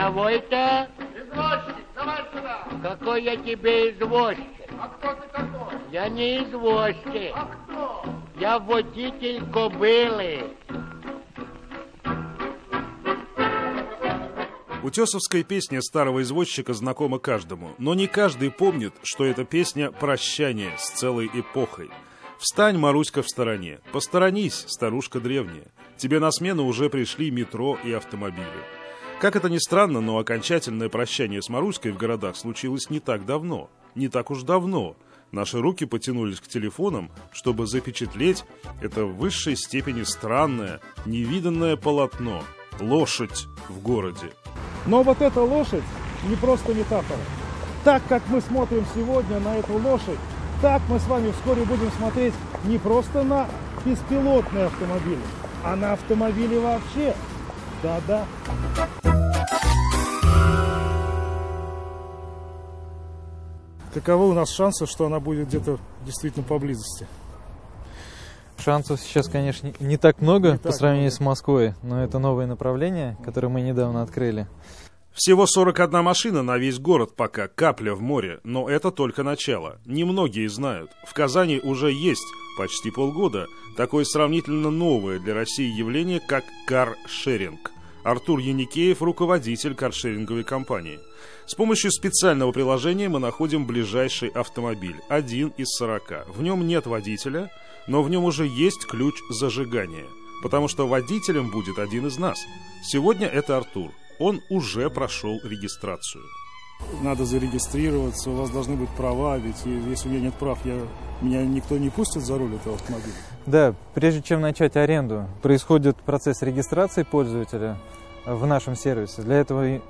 Кого это? Извозчик, давай сюда. Какой я тебе извозчик? А кто ты такой? Я не извозчик. А кто? Я водитель кобылы. Утесовская песня старого извозчика знакома каждому, но не каждый помнит, что это песня прощания с целой эпохой. Встань, Маруська, в стороне, посторонись, старушка древняя. Тебе на смену уже пришли метро и автомобили. Как это ни странно, но окончательное прощание с Маруськой в городах случилось не так давно. Не так уж давно. Наши руки потянулись к телефонам, чтобы запечатлеть это в высшей степени странное, невиданное полотно – лошадь в городе. Но вот эта лошадь не просто метафора. Так как мы смотрим сегодня на эту лошадь, так мы с вами вскоре будем смотреть не просто на беспилотные автомобили, а на автомобили вообще. Да-да. Каковы у нас шансы, что она будет где-то действительно поблизости? Шансов сейчас, конечно, не так много по сравнению с Москвой, но это новое направление, которое мы недавно открыли. Всего 41 машина на весь город пока, капля в море, но это только начало. Немногие знают, в Казани уже есть почти полгода такое сравнительно новое для России явление, как каршеринг. Артур Яникеев – руководитель каршеринговой компании. С помощью специального приложения мы находим ближайший автомобиль, один из 40. В нем нет водителя, но в нем уже есть ключ зажигания, потому что водителем будет один из нас. Сегодня это Артур. Он уже прошел регистрацию. Надо зарегистрироваться, у вас должны быть права, ведь если у меня нет прав, меня никто не пустит за руль этого автомобиля. Да, прежде чем начать аренду, происходит процесс регистрации пользователя в нашем сервисе. Для этого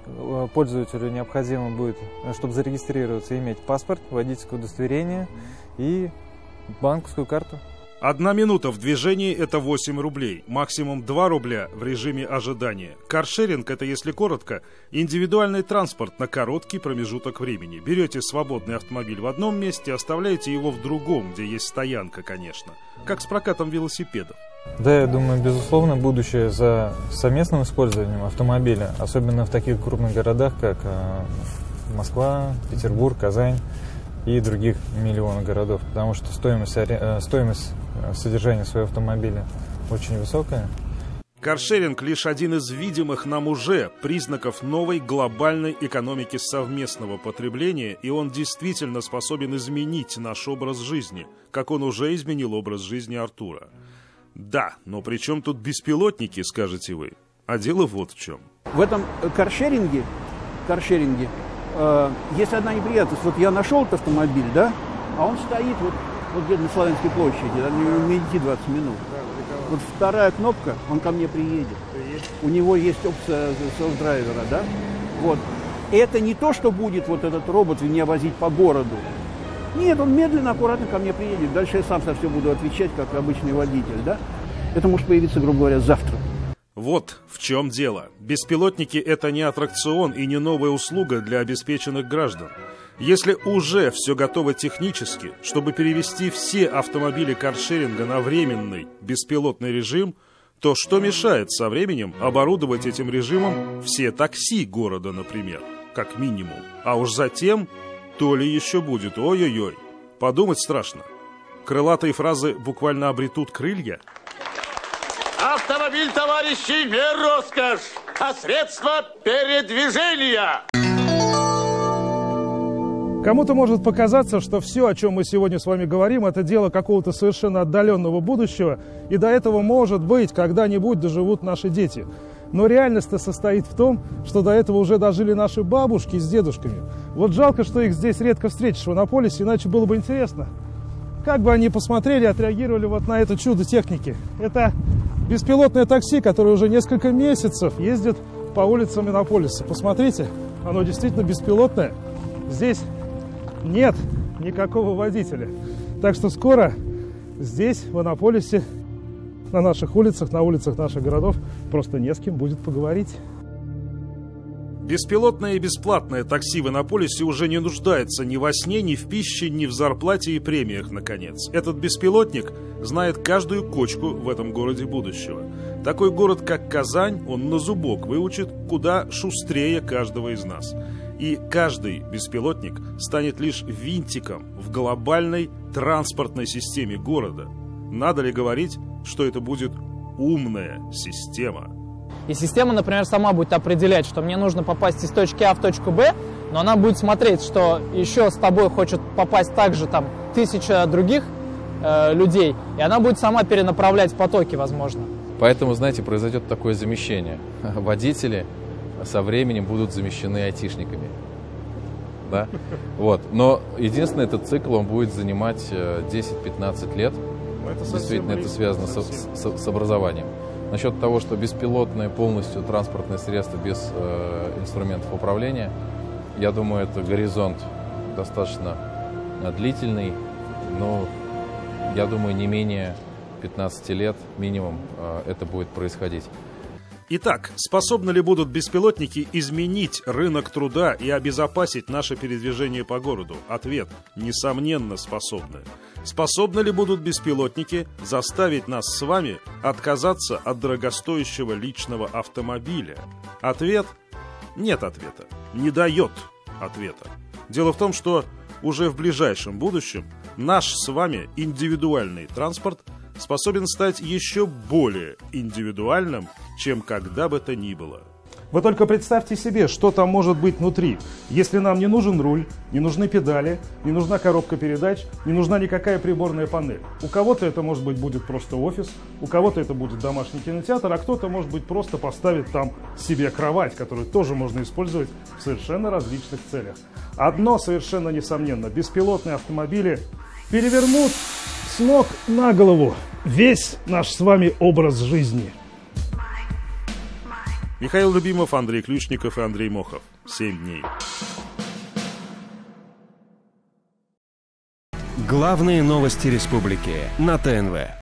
пользователю необходимо будет, чтобы зарегистрироваться, иметь паспорт, водительское удостоверение и банковскую карту. 1 минута в движении – это 8 рублей, максимум 2 рубля в режиме ожидания. Каршеринг – это, если коротко, индивидуальный транспорт на короткий промежуток времени. Берете свободный автомобиль в одном месте, оставляете его в другом, где есть стоянка, конечно, как с прокатом велосипедов. Да, я думаю, безусловно, будущее за совместным использованием автомобиля, особенно в таких крупных городах, как Москва, Петербург, Казань и других миллионов городов, потому что стоимость содержания своего автомобиля очень высокая. Каршеринг – лишь один из видимых нам уже признаков новой глобальной экономики совместного потребления, и он действительно способен изменить наш образ жизни, как он уже изменил образ жизни Артура. Да, но при чем тут беспилотники, скажете вы? А дело вот в чем. В этом каршеринге есть одна неприятность. Вот я нашел этот автомобиль, да, а он стоит вот где-то на Славянской площади, да, не идти 20 минут. Вот вторая кнопка, он ко мне приедет. У него есть опция селф-драйвера, да. Вот. Это не то, что будет вот этот робот меня возить по городу. Нет, он медленно, аккуратно ко мне приедет. Дальше я сам со всем буду отвечать, как обычный водитель, да. Это может появиться, грубо говоря, завтра. Вот в чем дело. Беспилотники – это не аттракцион и не новая услуга для обеспеченных граждан. Если уже все готово технически, чтобы перевести все автомобили каршеринга на временный беспилотный режим, то что мешает со временем оборудовать этим режимом все такси города, например, как минимум? А уж затем то ли еще будет, ой-ой-ой, подумать страшно. Крылатые фразы буквально обретут крылья. Автомобиль, товарищи, не роскошь, а средство передвижения. Кому-то может показаться, что все, о чем мы сегодня с вами говорим, это дело какого-то совершенно отдаленного будущего, и до этого, может быть, когда-нибудь доживут наши дети. Но реальность-то состоит в том, что до этого уже дожили наши бабушки с дедушками. Вот жалко, что их здесь редко встретишь в Иннополисе, иначе было бы интересно. Как бы они посмотрели, отреагировали вот на это чудо техники. Это беспилотное такси, которое уже несколько месяцев ездит по улицам Иннополиса. Посмотрите, оно действительно беспилотное. Здесь нет никакого водителя. Так что скоро здесь, в Иннополисе, на наших улицах, на улицах наших городов просто не с кем будет поговорить. Беспилотное и бесплатное такси в Иннополисе уже не нуждается ни во сне, ни в пище, ни в зарплате и премиях, наконец. Этот беспилотник знает каждую кочку в этом городе будущего. Такой город, как Казань, он на зубок выучит куда шустрее каждого из нас. И каждый беспилотник станет лишь винтиком в глобальной транспортной системе города. Надо ли говорить, что это будет умная система? И система, например, сама будет определять, что мне нужно попасть из точки А в точку Б, но она будет смотреть, что еще с тобой хочет попасть также там 1000 других людей, и она будет сама перенаправлять потоки, возможно. Поэтому, знаете, произойдет такое замещение. Водители со временем будут замещены айтишниками. Да? Вот. Но единственное, этот цикл он будет занимать 10-15 лет. Действительно, это связано с образованием. Насчет того, что беспилотное полностью транспортное средство без инструментов управления, я думаю, это горизонт достаточно длительный, но я думаю, не менее 15 лет минимум это будет происходить. Итак, способны ли будут беспилотники изменить рынок труда и обезопасить наше передвижение по городу? Ответ – несомненно способны. Способны ли будут беспилотники заставить нас с вами отказаться от дорогостоящего личного автомобиля? Ответ – нет ответа, не дает ответа. Дело в том, что уже в ближайшем будущем наш с вами индивидуальный транспорт способен стать еще более индивидуальным, чем когда бы то ни было. Вы только представьте себе, что там может быть внутри. Если нам не нужен руль, не нужны педали, не нужна коробка передач, не нужна никакая приборная панель. У кого-то это, может быть, будет просто офис, у кого-то это будет домашний кинотеатр, а кто-то, может быть, просто поставит там себе кровать, которую тоже можно использовать в совершенно различных целях. Одно совершенно несомненно, беспилотные автомобили перевернут с ног на голову весь наш с вами образ жизни. Михаил Любимов, Андрей Ключников и Андрей Мохов. 7 дней. Главные новости республики на ТНВ.